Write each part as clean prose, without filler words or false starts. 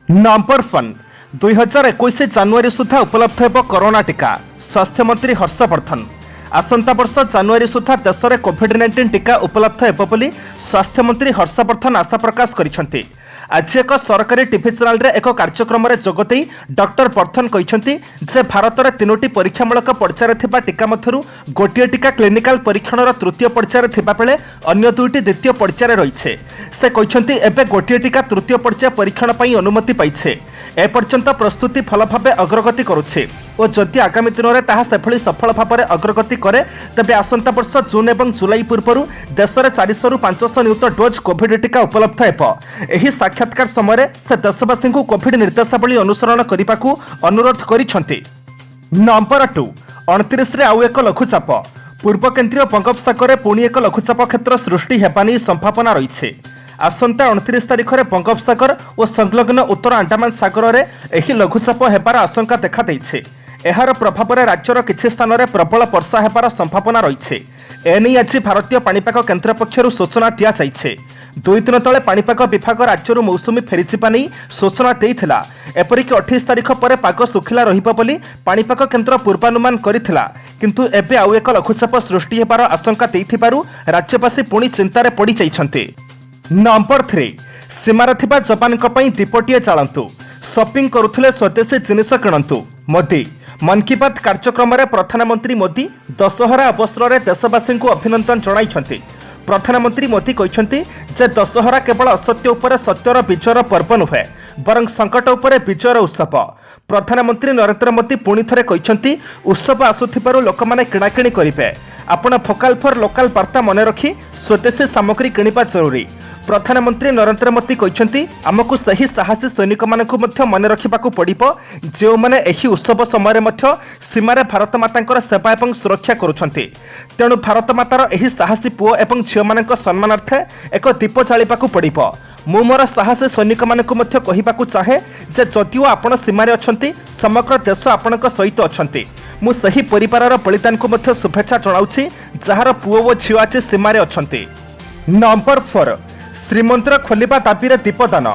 Number 1 2021 January सुधा उपलब्ध हेब corona टीका। स्वास्थ्य मंत्री हर्षवर्धन आसंता वर्ष जानुआरी सुधा देश में कोविड-19 टीका उपलब्ध हेब बोली स्वास्थ्य मंत्री हर्षवर्धन आशा प्रकाश करिसेंति। आज एक सरकारी टीवी चैनल रे एक कार्यक्रम में जोगदे डॉक्टर वर्धन कहते जे भारत में 3टी परीक्षामूलक पर्यायर थिबा टीका मध्यरु गोटिए टीका क्लिनिकल परीक्षणर तृतीय पर्यायर थिबा बेले अन्य 2टी द्वितीय पर्यायर रहिছে। से कहते एबे गोटिए टीका तृतीय पर्याय परीक्षण पई अनुमति पाइছে। एपर्यंत प्रस्तुति भल भाव अग्रगति करुছে और जदि आगामी दिन में ताहा सेभली सफल भाव में अग्रगति करे तेबे आसंता वर्ष जून और जुलाई पूर्व देश में 400 ରୁ 500 नियुत डोज कोविड टीका उपलब्ध हेब। एही साक्षात्कार समय से देशवासी को कोविड निर्देशावली अनुसरण करने को अनुरोध करिसेंति। नंबर 2 29 रे आउ एक लघुचाप पूर्व केन्द्रीय बंगोपसागर पुणी एक लघुचाप क्षेत्र सृष्टि हेबानी संभावना रही। आसंता 29 तारिख में बंगोपसागर और संलग्न उत्तर अंडमान सागर में यह लघुचाप हेबार आशंका देखा देइछे। एहार प्रभाव में राज्यर किछि स्थान में प्रबल वर्षा हेबार संभावना रही। एने आज भारतीय पाणीपाग केन्द्र पक्षरु सूचना दिया जाइछे। 2 दिन तले पाणीपाग विभाग राज्यर मौसुमी फेरिजिबा नहीं सूचना देइथिला। एपरिक 28 तारिख पर पाग सुखिला रहिबो बोली पाणीपाग केन्द्र पूर्वानुमान करिथिला, किंतु एबे आउ एक लघुचाप सृष्टि हेबार आशंका देइथिबारु राज्यवासी पुणी चिंतार पड़ी जाइछन्ते। नंबर 3 सीमार थिबा जवानक पई दीपटिए चालंतु शॉपिंग करुथिले स्वदेशी जिनिस किणंतु। मोदी मन की बात कार्यक्रम में प्रधानमंत्री मोदी दशहरा अवसर में देशवासी को अभिनंदन जणाइछन्ति। प्रधानमंत्री मोदी कहते जे दशहरा केवल असत्य उपर सत्यर विजयर पर्व नुहे बरं संकट उपर विजयर उत्सव। प्रधानमंत्री नरेंद्र मोदी पुणी थे कहते उत्सव आसुथिबारु लोकमाने किणाकिणी करिवे। आपण भोकाल फॉर लोकल वार्ता मन रखी स्वदेशी सामग्री किणवा जरूरी। प्रधानमंत्री नरेंद्र मोदी कहते आमको सही साहसी सैनिक मानक मन रखा पड़ो जो मैंने यही उत्सव समय सीमार भारत माता सेवा और सुरक्षा करुँच। तेणु भारत मातार यही साहसी पुओ एवं झील मान सम्मानार्थे एक दीप जाड़ा पड़ो। मु मोर साहसी सैनिक मानक कहवाक चाहे जे जदिओ आपण सीमार अच्छा समग्र देश आपण सहित अच्छा मु सही परिवार बलिदान को शुभेच्छा जनाऊँगी जार पुओ और झील आज सीमार अच्छा। नंबर 4 श्रीमंदिर खोलिबा दाबी दीपदान।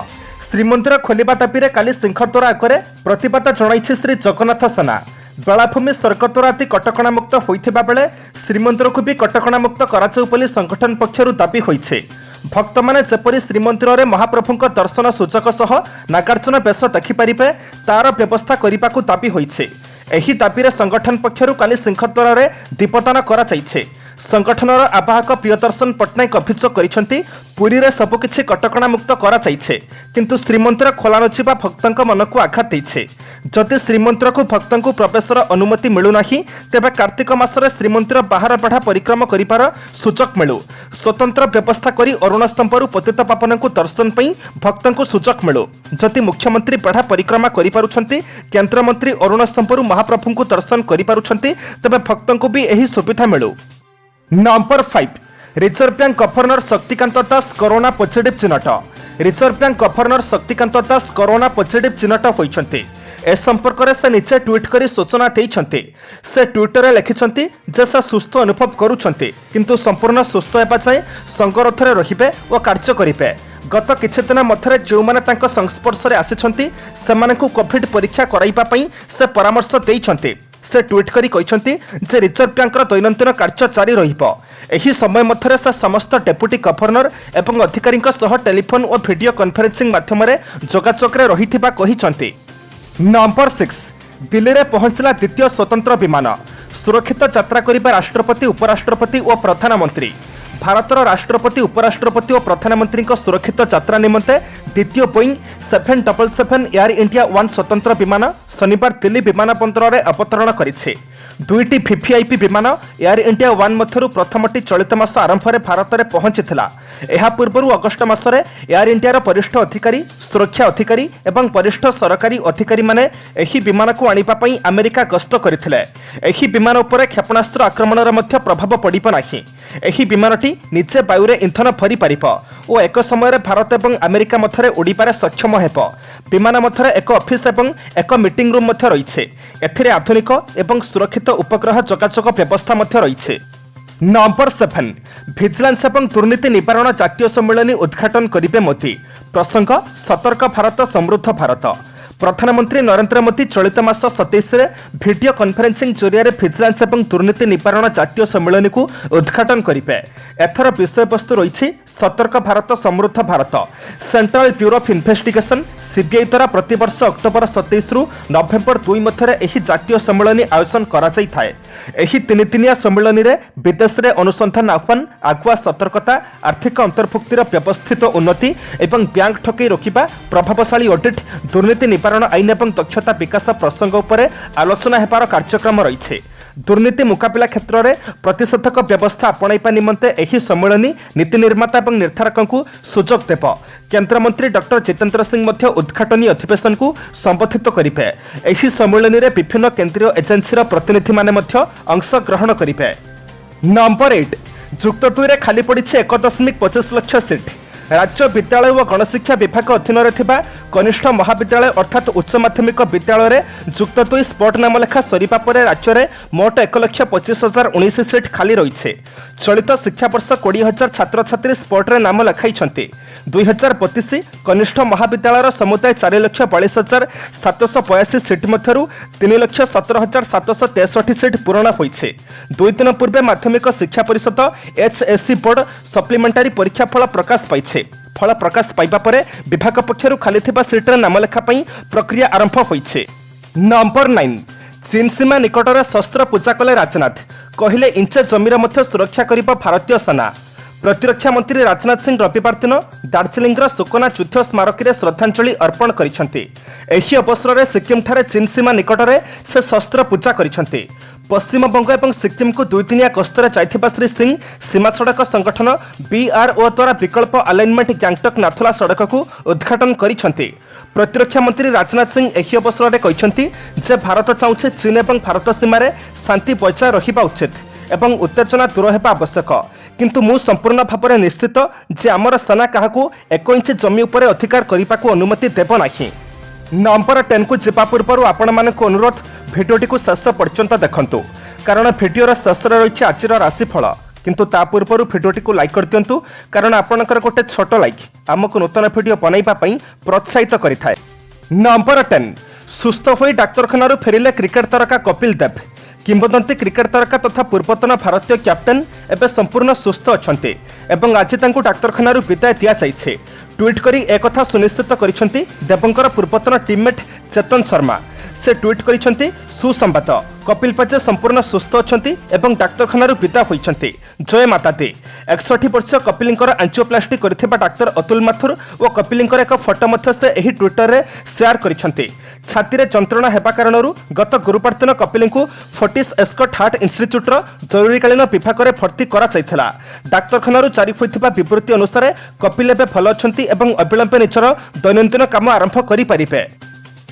श्रीमंदिर खोलिबा दाबी काली सिंहद्वार आगे प्रतिबाद जणाइछि श्री जगन्नाथ सेना। बेलाभूमि स्वर्गद्वार आदि कटकणा मुक्त होइथिबा बेले श्रीमंदिर को भी कटकणा मुक्त कराଯାଉ बोली संगठन पक्षरु दाबी होइछे। भक्त माने जेपरि श्रीमंदिर में महाप्रभुଙ୍କ दर्शन सूचक सह नागार्जुन बेश देखिपारिबे तार व्यवस्था करिबाकु दाबी होइछे। एही दाबी संगठन पक्षरु काली सिंहद्वार में दीपदान कराଯାଇछे। संगठनर आवाहक प्रियदर्शन पट्टनायक अभियोग करिसेंति पुरी रे सबकिछि कटकणा मुक्त कराଯାଇछे, किंतु श्रीमंदिर खोला नजिबा भक्तंक मन को आघात दैछे। जदि श्रीमंदिर को भक्तंकु प्रवेशर अनुमति मिलु नाही तेबे कार्तिक मासरे श्रीमंदिर बाहर बेढ़ा परिक्रमा करिपार सुजोग मिलु। स्वतंत्र व्यवस्था करी अरुण स्तंभरु पतित पावनंकु दर्शन पई भक्तंकु सुजोग मिलु। जदि मुख्यमंत्री बेढ़ा परिक्रमा करिपारुछंती केंद्र मंत्री अरुण स्तंभरु महाप्रभुंकु दर्शन करिपारुछंती तेबे भक्तंकु भी एही सुविधा मिलु। Number 5 Reserve Bank governor Shaktikanta Das corona positive चिन्हट। Reserve Bank governor Shaktikanta Das corona positive चिन्हट होइछन्ते। ए संपर्क में से निजे ट्वीट कर सूचना देइछन्ते। से ट्विटर लिखिछन्ते जे से सुस्थ अनुभव करुछन्ते, किंतु संपूर्ण सुस्थ हेबा जाय संगरोधरे रहिबे और कार्य करिबे। गत किछि दिन मध्यरे जो माने तांको संस्पर्श रे आसिछन्ते सेमानकु कोविड परीक्षा कराइबा पई से परामर्श देइछन्ते। से ट्वीट करी कहते जे रिजर्व बैंक दैनंदिन कार्य जारी रहिबो। एही समय मध्यरे से समस्त डेप्यूटी गवर्नर एवं अधिकारी टेलीफोन और वीडियो कॉन्फ्रेंसिंग माध्यम जोगाजोग रे रहिथिबा कहिसन्ते। नंबर 6 दिल्ली रे पहुंचला द्वितीय स्वतंत्र विमान। सुरक्षित यात्रा करिबा राष्ट्रपति उपराष्ट्रपति और प्रधानमंत्री। भारतर राष्ट्रपति उपराष्ट्रपति और प्रधानमंत्री सुरक्षित यात्रा निमंते द्वितीय बोइंग 777 एयर इंडिया 1 स्वतंत्र विमान शनिवार दिल्ली विमानबंदर में अवतरण करिछे। 2टी वीवीआईपी विमान एयर इंडिया 1 मध्यरु प्रथमटी चलित मास आरंभ में भारत में पहुंचीथिला। एहा पूर्व अगस्ट मासरे एयर इंडिया वरिष्ठ अधिकारी सुरक्षा अधिकारी एवं वरिष्ठ सरकारी अधिकारी माने एही विमान को आनिबा पई अमेरिका गस्त करथिले। एही विमान उपरे क्षेपणास्त्र आक्रमणर मध्य प्रभाव पड़िब नाही। एही विमानटी निजे वायुरे इंधन भरी पारिब और एक समय भारत और अमेरिका मध्य उड़ीबारे सक्षम हेब। विमान मध्य एक ऑफिस एवं एक मीटिंग रूम मध्य रहिछे। एथिरे आधुनिक एवं सुरक्षित उपग्रह जोगाजोग व्यवस्था मध्य रहिछे। नंबर 7 भिजिलेंस एवं दुर्नीति निवारण जातीय सम्मेलन उद्घाटन करिबे मोदी। प्रसंग सतर्क भारत समृद्ध भारत। प्रधानमंत्री नरेंद्र मोदी चलित मास 27 भिडियो कॉन्फ्रेंसिंग जरिए विजिलेंस और दुर्नीति निवारण जातीय सम्मेलन को उद्घाटन करेंगे। एथर विषय वस्तु रही सतर्क भारत समृद्ध Bharat. Central bureau of investigation CBI द्वारा प्रतिवर्ष अक्टोबर 27 रु नवेम्बर 2 मध्य जातीय सम्मेलन आयोजन कराई। एही तीनिदिनिया सम्मेलन में विदेश में अनुसंधान आह्वान, आगुआ सतर्कता, आर्थिक अंतर्भुक्तिर व्यवस्थित उन्नति एवं बैंक ठकई रोकिबा, प्रभावशाली ऑडिट, दुर्नीति निवारण आईन एवं दक्षता विकास प्रसंग उपरे आलोचना हेबार कार्यक्रम रही। दुर्नीति मुकाबिला क्षेत्र में प्रतिषेधक व्यवस्था अपणाइबा निमंते एही सम्मेलन नीति निर्माता और निर्धारक सुजोग देव। केन्द्रमंत्री डॉक्टर जितेंद्र सिंह मध्य उद्घाटनी अधिवेशन को संबोधित करेंगे। एही सम्मेलन में विभिन्न केंद्रीय एजेंसी प्रतिनिधि माने मध्य अंश ग्रहण करेंगे। नंबर 8 जुक्त 2 रे खाली पड़ी 1.25 लाख सीट। राज्य विद्यालय और गणशिक्षा विभाग अधीन कनिष्ठ महाविद्यालय अर्थात उच्च माध्यमिक विद्यालय जुक्त 2 स्पॉट नाम लेखा सरीपा परे राज्य में मोट 1,25,019 सीट खाली रही। चलित शिक्षा वर्ष 20,000 छात्र छात्री स्पॉट रे नाम लिखाई। 2032 कनिष्ठ महाविद्यालय समुदाय 4,42,782 सीट मध्यरु 3,17,763 सीट पूरण होइछे। 2 दिन पूर्वे माध्यमिक शिक्षा परिषद HSC बोर्ड सप्लीमेंटारी परीक्षा फल प्रकाश पाइछे। फल प्रकाश पाइबा परे विभाग पक्षरु खाली थिबा सीटर नाम लेखा पई प्रक्रिया आरंभ होइछे। नंबर 9 चीन सीमा निकटरे शस्त्र पूजा कले राजनाथ। कहिले इंचे जमीर मध्य सुरक्षा करिबा भारतीय सेना। प्रतिरक्षा मंत्री राजनाथ सिंह रविवार दिन दार्जिलिंगर सुकना युद्ध स्मारक में श्रद्धांजलि अर्पण करिसेंति। एही अवसर में सिक्किम ठारे चीन सीमा निकटरे से शस्त्र पूजा करिसेंति। पश्चिमबंग और सिक्किम को 2 दिनिया गस्तर जाइथिबा श्री सिंह सीमा सड़क संगठन BRO द्वारा विकल्प अलाइनमेंट गैंगटक नाथुला सड़क को उद्घाटन करिसेंति। प्रतिरक्षा मंत्री राजनाथ सिंह एही अवसर में कहिसेंति जे भारत चाहुछे चीन और भारत सीमा शांति बजाय रहिबा उचित एवं उत्तेजना दूर हेबा आवश्यक, किंतु मु संपूर्ण भाव में निश्चित जे आमर सेना काहाकू 1 इंच जमी उपरे अधिकार करने को अनुमति देव नाही। नंबर 10 को जीवा पूर्व आपण मानक अनुरोध भिडियोटी को शेष पर्यंत देखंतु, कारण भिडियोर शेष रही आज राशिफल। किंतु ता पूर्व भिडियोटी को लाइक कर दिंतु, कारण आपणकर गोटे छोट लाइक आमको नूतन भिडियो बनैबा पई प्रोत्साहित करिथाय। नंबर 10 सुस्थ होई डाक्तरखाना फेरिले क्रिकेट तारका कपिल देव। किंबदंती क्रिकेट तारका तथा पूर्वतन भारतीय कैप्टेन एवं संपूर्ण सुस्थ अछंती एवं आज तांको डाक्तरखाना विदाय दिया जाइछे। ट्वीट करी एक कथा सुनिश्चित करिसेंती देवंकर पूर्वतन टीममेट चेतन शर्मा। से ट्वीट करिसेंती सुसंबाद कपिल पाचे संपूर्ण सुस्थ अछंती एवं डाक्तरखाना विदा होइछंती। जय माता दी। 61 वर्ष कपिलंकर एंजियोप्लास्टी करथिबा डाक्टर अतुल माथुर और कपिलंकर एक फोटो मध्य से एही ट्विटर रे शेयर करिसेंती। छाती रे जंत्रणा हेबा कारणरू गत गुरुवार दिन कपिल को फोर्टिस एस्कॉट हार्ट इंस्टीट्यूट जरूरीकालीन विभाग में भर्ती करा जायथिला। डाक्तरखाना जारी होइथिबा विवृत्ति अनुसार कपिल एबे भल अछंती एवं अविलंब निजर दैनंदिन काम आरंभ करि परिबे।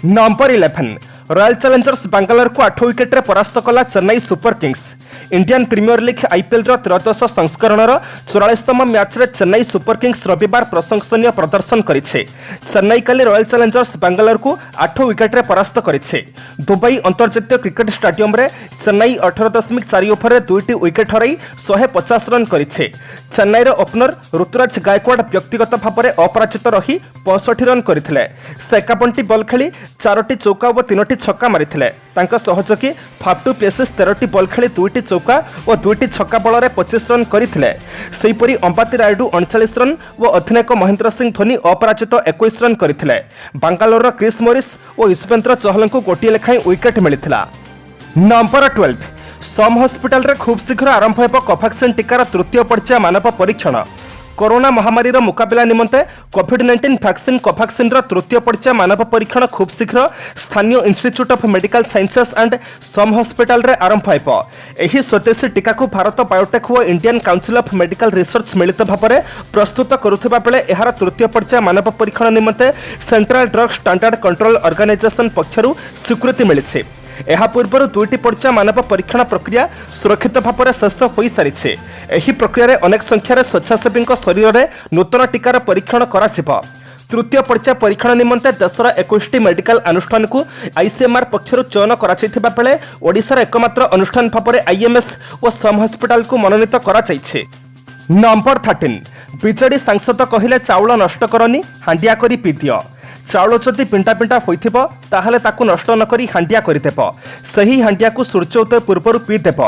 नंबर 11 रॉयल चैलेंजर्स बेंगलोर को 8 विकेट रे परास्त कला Chennai Super Kings. Indian Premier League IPL त्रयोदश संस्करण 44तम मैच रे चेन्नई सुपर किंग्स रविवार प्रशंसनीय प्रदर्शन करिछे। चेन्नई काली रॉयल चैलेंजर्स बेंगलोर को 8 विकेट रे परास्त करिछे। दुबई अंतर्जातीय क्रिकेट स्टेडियम रे चेन्नई 18.4 ओवर रे 2टी विकेट हराई 150 रन करिछे। चेन्नई रे ओपनर ऋतुराज गायकवाड व्यक्तिगत भाव में अपराजित रही 65 रन करथिले। से 51टी बॉल खेली 4टी चौका और 3टी छक्का मारिथिले। तांका सहयोगी फाफ टू प्लेसेस 13टी बॉल खेली 2टी चौका और 2टी छक्का बल में 25 रन करथिले। सेहीपरि अंबाती रायडू 39 रन और अधिनायक महेंद्र सिंह धोनी अपराजित 21 रन करथिले। बांगालोर क्रिस मोरिस और युजवेंद्र चहल को गोटिए लेखाई विकेट मिलिथिला। नंबर 12 सम हॉस्पिटल रे खूब शीघ्र आरंभ हेब कोवैक्सीन टीकार तृतीय पर्याय मानव परीक्षण। कोरोना महामारी मुकाबला निमंते कोविड-19 वैक्सीन कोवैक्सीन तृतीय पर्याय मानव परीक्षण खूब शीघ्र स्थानीय Institute of Medical Sciences and SUM Hospital रे आरंभ हेब। एही स्वदेशी टीका को भारत बायोटेक और Indian Council of Medical Research मिलित भाव में प्रस्तुत करुथिबा बेले एहार तृतीय पर्याय मानव परीक्षण निमंते Central Drug Standard Control Organisation पक्षरु स्वीकृति मिलिছে। एहा पूर्व 2टी पर्याय मानव परीक्षण प्रक्रिया सुरक्षित भाव में शेष हो सारी। एही प्रक्रिया अनेक संख्यार स्वेच्छासेवी शरीर में नूतन टीकार परीक्षण करा जिवो। तृतीय पर्याय परीक्षण निमंते देशर 21टी मेडिकल अनुष्ठान को ICMR पक्षरु चयन करा जायथिबा बेले ओडिशार एकमात्र अनुष्ठान भाव में IMS और सम हॉस्पिटल को मनोनीत करा जायछि। नंबर 13 ବିଜେଡି ସାଂସଦ କହିଲେ ଚାଉଳ ନଷ୍ଟ କରନି, ହାଣ୍ଡିଆ କରି ପିଦିଅ। ଚାଉଳ ଯଦି ପିଣ୍ଟା ପିଣ୍ଟା ହୋଇଥିବ ତାହେଲେ ତାକୁ ନଷ୍ଟ ନ କରି ହାଣ୍ଡିଆ କରିଦେବ। ସେହି ହାଣ୍ଡିଆକୁ ସୂର୍ଯ୍ୟ ଉଦୟ ପୂର୍ବରୁ ପିଇଦେବ।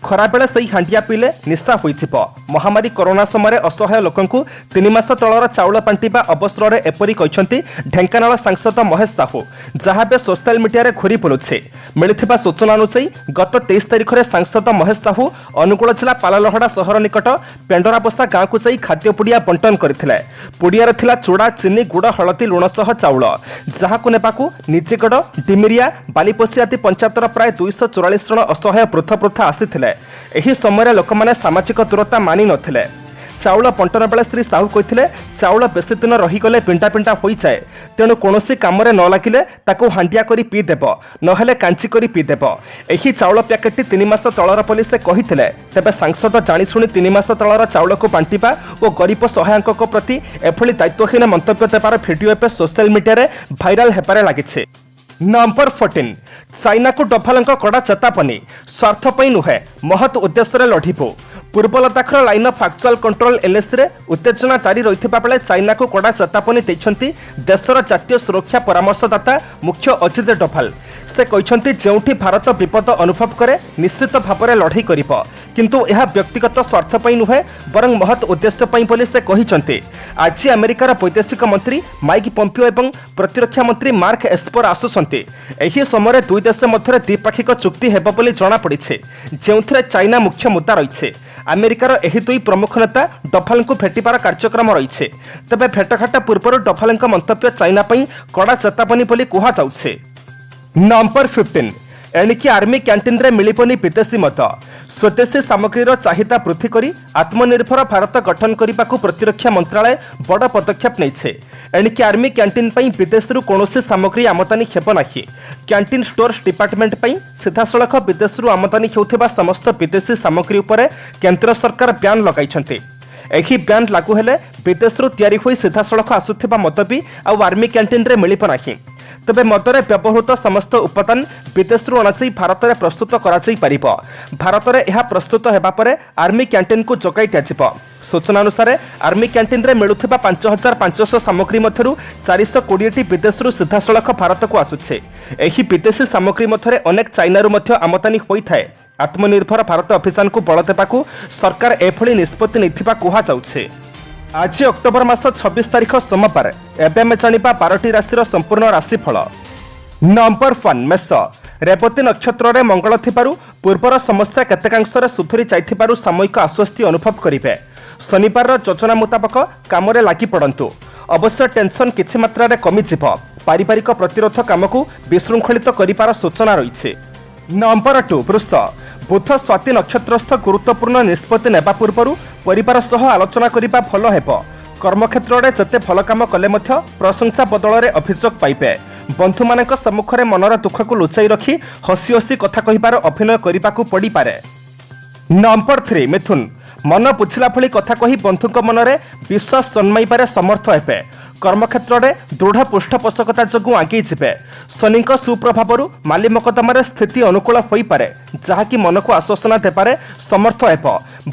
ଖରାବେଳେ ସେହି ହାଣ୍ଡିଆ ପିଇଲେ ନିଶା ହୋଇଯିବ। ମହାମାରୀ କରୋନା ସମୟରେ ଅସହାୟ ଲୋକଙ୍କୁ 3 ମାସ ତଳର ଚାଉଳ ବାଣ୍ଟିବା ଅବସରରେ ଏପରି କହିଛନ୍ତି ଢେଙ୍କାନାଳ ସାଂସଦ ମହେଶ ସାହୁ, ଯାହା ଏବେ ସୋସିଆଲ ମିଡିଆରେ ଘୁରି ବୁଲୁଛି। ମିଳିଥିବା ସୂଚନା ଅନୁଯାୟୀ ଗତ 23 ତାରିଖରେ ସାଂସଦ ମହେଶ ସାହୁ ଅନୁଗୁଳ ଜିଲ୍ଲା ପାଲଲହଡ଼ା ସହର ନିକଟ ପେଣ୍ଡରାପୋଷା ଗାଁକୁ ଯାଇ ଖାଦ୍ୟ ପୁଡ଼ିଆ ବଣ୍ଟନ କରିଥିଲେ। ପୁଡ଼ିଆରେ ଥିଲା ଚୁଡ଼ା, ଚିନି, ଗୁଡ଼, ହଳଦୀ, ଲୁଣ ସହ ଚାଉଳ, ଯାହାକୁ ନେବାକୁ ନିଜିଗଡ଼, ଡିମିରିଆ, ବାଲିପୋଷି ଆଦି ପଞ୍ଚାୟତର ପ୍ରାୟ 244 ଜଣ ଅସହାୟ ପୃଥକ ଆସିଥିଲେ। ଏହି ସମୟରେ ଲୋକମାନେ ସାମାଜିକ ଦୂରତା ମାନି ନଥିଲେ। ଚାଉଳ ବଣ୍ଟନ ବେଳେ ଶ୍ରୀ ସାହୁ କହିଥିଲେ, ଚାଉଳ ବେଶୀ ଦିନ ରହିଗଲେ ପିଣ୍ଟା ପିଣ୍ଟା ହୋଇଯାଏ, ତେଣୁ କୌଣସି କାମରେ ନ ଲାଗିଲେ ତାକୁ ହାଣ୍ଡିଆ କରି ପିଇଦେବ, ନହେଲେ କାଞ୍ଚି କରି ପିଇଦେବ। ଏହି ଚାଉଳ ପ୍ୟାକେଟଟି 3 ମାସ ତଳର ବୋଲି ସେ କହିଥିଲେ। ତେବେ ସାଂସଦ ଜାଣିଶୁଣି 3 ମାସ ତଳର ଚାଉଳକୁ ବାଣ୍ଟିବା ଓ ଗରିବ ସହାୟଙ୍କ ପ୍ରତି ଏଭଳି ଦାୟିତ୍ୱହୀନ ମନ୍ତବ୍ୟ ଦେବାର ଭିଡ଼ିଓ ଏବେ ସୋସିଆଲ ମିଡିଆରେ ଭାଇରାଲ ହେବାରେ ଲାଗିଛି। ନମ୍ବର 14, ଚାଇନାକୁ ଡଭାଲଙ୍କ କଡ଼ା ଚେତାବନୀ, ସ୍ୱାର୍ଥ ପାଇଁ ନୁହେଁ, ମହତ୍ ଉଦ୍ଦେଶ୍ୟରେ ଲଢ଼ିବୁ। ପୂର୍ବ ଲଦାଖର ଲାଇନ୍ ଅଫ୍ ଆକ୍ଚୁଆଲ କଣ୍ଟ୍ରୋଲ LACରେ ଉତ୍ତେଜନା ଜାରି ରହିଥିବା ବେଳେ ଚାଇନାକୁ କଡ଼ା ଚେତାବନୀ ଦେଇଛନ୍ତି ଦେଶର ଜାତୀୟ ସୁରକ୍ଷା ପରାମର୍ଶଦାତା ମୁଖ୍ୟ ଅଜିତ ଡୋଭାଲ। ସେ କହିଛନ୍ତି, ଯେଉଁଠି ଭାରତ ବିପଦ ଅନୁଭବ କରେ ନିଶ୍ଚିତ ଭାବରେ ଲଢ଼େଇ କରିବ, କିନ୍ତୁ ଏହା ବ୍ୟକ୍ତିଗତ ସ୍ୱାର୍ଥ ପାଇଁ ନୁହେଁ, ବରଂ ମହତ୍ ଉଦ୍ଦେଶ୍ୟ ପାଇଁ ବୋଲି ସେ କହିଛନ୍ତି। ଆଜି ଆମେରିକାର ବୈଦେଶିକ ମନ୍ତ୍ରୀ ମାଇକ୍ ପମ୍ପିଓ ଏବଂ ପ୍ରତିରକ୍ଷା ମନ୍ତ୍ରୀ ମାର୍କ ଏସ୍ପର ଆସୁଛନ୍ତି। ଏହି ସମୟରେ ଦୁଇ ଦେଶ ମଧ୍ୟରେ ଦ୍ୱିପାକ୍ଷିକ ଚୁକ୍ତି ହେବ ବୋଲି ଜଣାପଡ଼ିଛି, ଯେଉଁଥିରେ ଚାଇନା ମୁଖ୍ୟ ମୁଦ୍ଦା ରହିଛି। ଆମେରିକାର ଏହି ଦୁଇ ପ୍ରମୁଖ ନେତା ଡୋଭାଲଙ୍କୁ ଭେଟିବାର କାର୍ଯ୍ୟକ୍ରମ ରହିଛି। ତେବେ ଭେଟଘାଟ ପୂର୍ବରୁ ଡୋଭାଲଙ୍କ ମନ୍ତବ୍ୟ ଚାଇନା ପାଇଁ କଡ଼ା ଚେତାବନୀ ବୋଲି କୁହାଯାଉଛି। ନମ୍ବର 15, ଏଣିକି ଆର୍ମି କ୍ୟାଣ୍ଟିନ୍ରେ ମିଳିବନି ବିଦେଶୀ ମଦ। ସ୍ୱଦେଶୀ ସାମଗ୍ରୀର ଚାହିଦା ବୃଦ୍ଧି କରି ଆତ୍ମନିର୍ଭର ଭାରତ ଗଠନ କରିବାକୁ ପ୍ରତିରକ୍ଷା ମନ୍ତ୍ରାଳୟ ବଡ଼ ପଦକ୍ଷେପ ନେଇছে। ଏଣିକି ଆର୍ମି କ୍ୟାଣ୍ଟିନ୍ ପାଇଁ ବିଦେଶରୁ କୌଣସି ସାମଗ୍ରୀ ଆମଦାନୀ ହେବ ନାହିଁ। କ୍ୟାଣ୍ଟିନ୍ ଷ୍ଟୋର୍ସ ଡିପାର୍ଟମେଣ୍ଟ ପାଇଁ ସିଧାସଳଖ ବିଦେଶରୁ ଆମଦାନୀ ହେଉଥିବା ସମସ୍ତ ବିଦେଶୀ ସାମଗ୍ରୀ ଉପରେ କେନ୍ଦ୍ର ସରକାର ବ୍ୟାନ୍ ଲଗାଇଛନ୍ତି। ଏହି ବ୍ୟାନ୍ ଲାଗୁ ହେଲେ ବିଦେଶରୁ ତିଆରି ହୋଇ ସିଧାସଳଖ ଆସୁଥିବା ମଦ ବି ଆଉ ଆର୍ମି କ୍ୟାଣ୍ଟିନ୍ରେ ମିଳିବ ନାହିଁ। ତେବେ ମଦରେ ବ୍ୟବହୃତ ସମସ୍ତ ଉପାଦାନ ବିଦେଶରୁ ଅଣାଯାଇ ଭାରତରେ ପ୍ରସ୍ତୁତ କରାଯାଇପାରିବ। ଭାରତରେ ଏହା ପ୍ରସ୍ତୁତ ହେବା ପରେ ଆର୍ମି କ୍ୟାଣ୍ଟିନ୍କୁ ଯୋଗାଇ ଦିଆଯିବ। ସୂଚନା ଅନୁସାରେ ଆର୍ମି କ୍ୟାଣ୍ଟିନ୍ରେ ମିଳୁଥିବା 5500 ସାମଗ୍ରୀ ମଧ୍ୟରୁ 420ଟି ବିଦେଶରୁ ସିଧାସଳଖ ଭାରତକୁ ଆସୁଛି। ଏହି ବିଦେଶୀ ସାମଗ୍ରୀ ମଧ୍ୟରେ ଅନେକ ଚାଇନାରୁ ମଧ୍ୟ ଆମଦାନୀ ହୋଇଥାଏ। ଆତ୍ମନିର୍ଭର ଭାରତ ଅଭିଯାନକୁ ବଳ ଦେବାକୁ ସରକାର ଏଭଳି ନିଷ୍ପତ୍ତି ନେଇଥିବା କୁହାଯାଉଛି। ଆଜି ଅକ୍ଟୋବର ମାସ 26 ତାରିଖ ସୋମବାର। ଏବେ ଆମେ ଜାଣିବା 12ଟି ରାଶିର ସମ୍ପୂର୍ଣ୍ଣ ରାଶିଫଳ। ନମ୍ବର 1, ମେଷ। ରେବତୀ ନକ୍ଷତ୍ରରେ ମଙ୍ଗଳ ଥିବାରୁ ପୂର୍ବର ସମସ୍ୟା କେତେକାଂଶରେ ସୁଧୁରି ଯାଇଥିବାରୁ ସାମୟିକ ଆଶ୍ୱସ୍ତି ଅନୁଭବ କରିବେ। ଶନିବାରର ଯୋଜନା ମୁତାବକ କାମରେ ଲାଗି ପଡ଼ନ୍ତୁ। ଅବଶ୍ୟ ଟେନସନ୍ କିଛି ମାତ୍ରାରେ କମିଯିବ। ପାରିବାରିକ ପ୍ରତିରୋଧ କାମକୁ ବିଶୃଙ୍ଖଳିତ କରିବାର ସୂଚନା ରହିଛି। ନମ୍ବର 2, ବୃଷ। ବୁଧ ସ୍ୱାତି ନକ୍ଷତ୍ରସ୍ଥ ଗୁରୁତ୍ୱପୂର୍ଣ୍ଣ ନିଷ୍ପତ୍ତି ନେବା ପୂର୍ବରୁ ପରିବାର ସହ ଆଲୋଚନା କରିବା ଭଲ ହେବ। କର୍ମକ୍ଷେତ୍ରରେ ଯେତେ ଭଲ କାମ କଲେ ମଧ୍ୟ ପ୍ରଶଂସା ବଦଳରେ ଅଭିଯୋଗ ପାଇବେ। ବନ୍ଧୁମାନଙ୍କ ସମ୍ମୁଖରେ ମନର ଦୁଃଖକୁ ଲୁଚାଇ ରଖି ହସି ହସି କଥା କହିବାର ଅଭିନୟ କରିବାକୁ ପଡ଼ିପାରେ। ନମ୍ବର 3, ମିଥୁନ। ମନ ବୁଝିଲା ଭଳି କଥା କହି ବନ୍ଧୁଙ୍କ ମନରେ ବିଶ୍ୱାସ ଜନ୍ମାଇବାରେ ସମର୍ଥ ହେବେ। କର୍ମକ୍ଷେତ୍ରରେ ଦୃଢ଼ ପୃଷ୍ଠପୋଷକତା ଯୋଗୁଁ ଆଗେଇ ଯିବେ। ଶନିଙ୍କ ସୁପ୍ରଭାବରୁ ମାଲି ମକଦ୍ଦମାରେ ସ୍ଥିତି ଅନୁକୂଳ ହୋଇପାରେ, ଯାହାକି ମନକୁ ଆଶ୍ୱାସନା ଦେବାରେ ସମର୍ଥ ହେବ।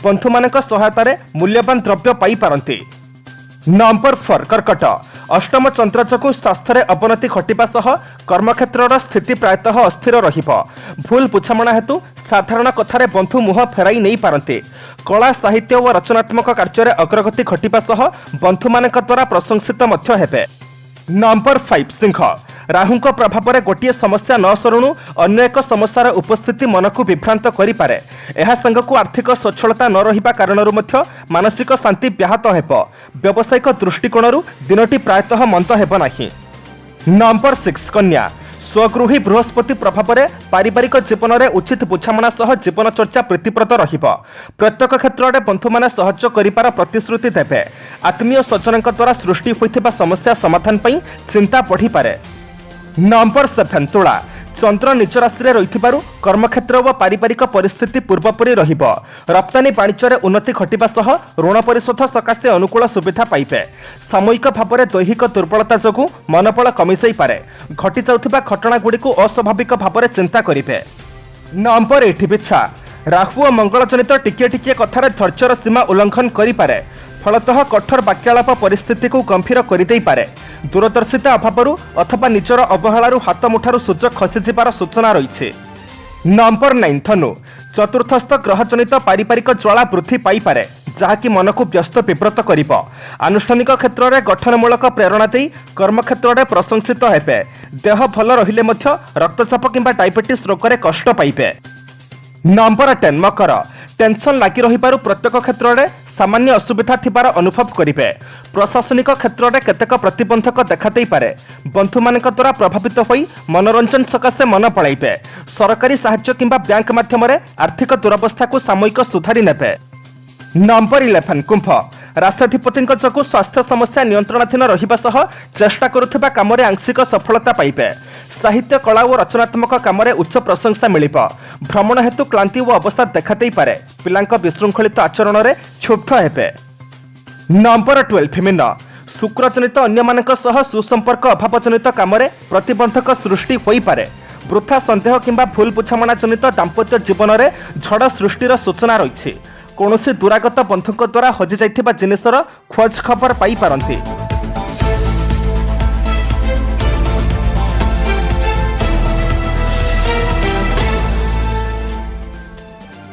ବନ୍ଧୁମାନଙ୍କ ସହାୟତାରେ ମୂଲ୍ୟବାନ ଦ୍ରବ୍ୟ ପାଇପାରନ୍ତି। ନମ୍ବର 4, କର୍କଟ। ଅଷ୍ଟମ ଚନ୍ଦ୍ର ଯୋଗୁଁ ସ୍ୱାସ୍ଥ୍ୟରେ ଅବନତି ଘଟିବା ସହ କର୍ମକ୍ଷେତ୍ରର ସ୍ଥିତି ପ୍ରାୟତଃ ଅସ୍ଥିର ରହିବ। ଭୁଲ ବୁଝାମଣା ହେତୁ ସାଧାରଣ କଥାରେ ବନ୍ଧୁ ମୁହଁ ଫେରାଇ ନେଇପାରନ୍ତି। କଳା, ସାହିତ୍ୟ ଓ ରଚନାତ୍ମକ କାର୍ଯ୍ୟରେ ଅଗ୍ରଗତି ଘଟିବା ସହ ବନ୍ଧୁମାନଙ୍କ ଦ୍ୱାରା ପ୍ରଶଂସିତ ମଧ୍ୟ ହେବେ। ନମ୍ବର 5, ସିଂହ। ରାହୁଙ୍କ ପ୍ରଭାବରେ ଗୋଟିଏ ସମସ୍ୟା ନ ସରୁଣୁ ଅନ୍ୟ ଏକ ସମସ୍ୟାର ଉପସ୍ଥିତି ମନକୁ ବିଭ୍ରାନ୍ତ କରିପାରେ। ଏହା ସାଙ୍ଗକୁ ଆର୍ଥିକ ସ୍ୱଚ୍ଛଳତା ନ ରହିବା କାରଣରୁ ମଧ୍ୟ ମାନସିକ ଶାନ୍ତି ବ୍ୟାହତ ହେବ। ବ୍ୟବସାୟିକ ଦୃଷ୍ଟିକୋଣରୁ ଦିନଟି ପ୍ରାୟତଃ ମନ୍ଦ ହେବ ନାହିଁ। ନମ୍ବର 6, କନ୍ୟା। ସ୍ୱଗୃହୀ ବୃହସ୍ପତି ପ୍ରଭାବରେ ପାରିବାରିକ ଜୀବନରେ ଉଚିତ ବୁଝାମଣା ସହ ଜୀବନଚର୍ଯ୍ୟା ପ୍ରୀତିପ୍ରଦ ରହିବ। ପ୍ରତ୍ୟେକ କ୍ଷେତ୍ରରେ ବନ୍ଧୁମାନେ ସହଯୋଗ କରିବାର ପ୍ରତିଶ୍ରୁତି ଦେବେ। ଆତ୍ମୀୟ ସ୍ୱଜନଙ୍କ ଦ୍ୱାରା ସୃଷ୍ଟି ହୋଇଥିବା ସମସ୍ୟା ସମାଧାନ ପାଇଁ ଚିନ୍ତା ବଢ଼ିପାରେ। ନମ୍ବର 7, ତୁଳା। ଚନ୍ଦ୍ର ନିଜ ରାଶିରେ ରହିଥିବାରୁ କର୍ମକ୍ଷେତ୍ର ଓ ପାରିବାରିକ ପରିସ୍ଥିତି ପୂର୍ବପରି ରହିବ। ରପ୍ତାନୀ ବାଣିଜ୍ୟରେ ଉନ୍ନତି ଘଟିବା ସହ ଋଣ ପରିଶୋଧ ସକାଶେ ଅନୁକୂଳ ସୁବିଧା ପାଇବେ। ସାମୟିକ ଭାବରେ ଦୈହିକ ଦୁର୍ବଳତା ଯୋଗୁଁ ମନୋବଳ କମିଯାଇପାରେ। ଘଟିଯାଉଥିବା ଘଟଣାଗୁଡ଼ିକୁ ଅସ୍ୱାଭାବିକ ଭାବରେ ଚିନ୍ତା କରିବେ। ନମ୍ବର 8, ବିଛା। ରାହୁ ଓ ମଙ୍ଗଳ ଜନିତ ଟିକିଏ ଟିକିଏ କଥାରେ ଧୈର୍ଯ୍ୟର ସୀମା ଉଲ୍ଲଂଘନ କରିପାରେ। फलतः कठोर वाक्यालाप परिस्थिति को गंभीर करे। दूरदर्शिता अभाव अथवा निजर अवहेलू हाथ मुठार सूर्य खसीजार सूचना रही। नंबर 9 धनु चतुर्थस्थ ग्रहजनित पारिपारिक ज्वाला वृद्धि पाइपे जहाँकि मन को व्यस्त विव्रत कर। आनुष्ठानिक क्षेत्र में गठनमूलक प्रेरणा दे कर्मक्षेत्र में प्रशंसित हेबे। देह भल रहिले मध्य रक्तचाप किंबा डायबिटीज रोग में कष्ट पाइबे। नंबर 10 मकर टेंशन लगी रहिबारु प्रत्येक क्षेत्र में सामान्य असुविधा थिबार अनुभव करिवे। प्रशासनिक क्षेत्र में केतेक प्रतिबंधक देखादेई पारे। बंधु मानक द्वारा प्रभावित होई मनोरंजन सकाशे मन पळाइबे। सरकारी साहाय्य किंबा बैंक माध्यम आर्थिक दुरवस्था को सामयिक सुधारी नेबे। नंबर 11 कुंभ राष्ट्राधिपति जो स्वास्थ्य समस्या नियंत्रणाधीन रहिबा सह चेष्टा करुथिबा कामरे आंशिक सफलता पाइबे। साहित्य कला और रचनात्मक कामरे उच्च प्रशंसा मिलिबो। भ्रमण हेतु क्लांति और अवसाद देखादेई पारे। पिलांक विशृंखलित आचरण में क्षुब्ध हेबे। नंबर 12 मीन शुक्रजनित अन्य मानक सह सुसंपर्क अभावजनित कामरे प्रतिबंधक सृष्टि होई पारे। वृथा संदेह किंबा भूल बुझामणा जनित दाम्पत्य जीवन में झड़ सृष्टिर सूचना रही। कौनसी दुरागत बंधुक द्वारा हजि जाइथिबा जिनिसर खोज खबर पाई पारंती।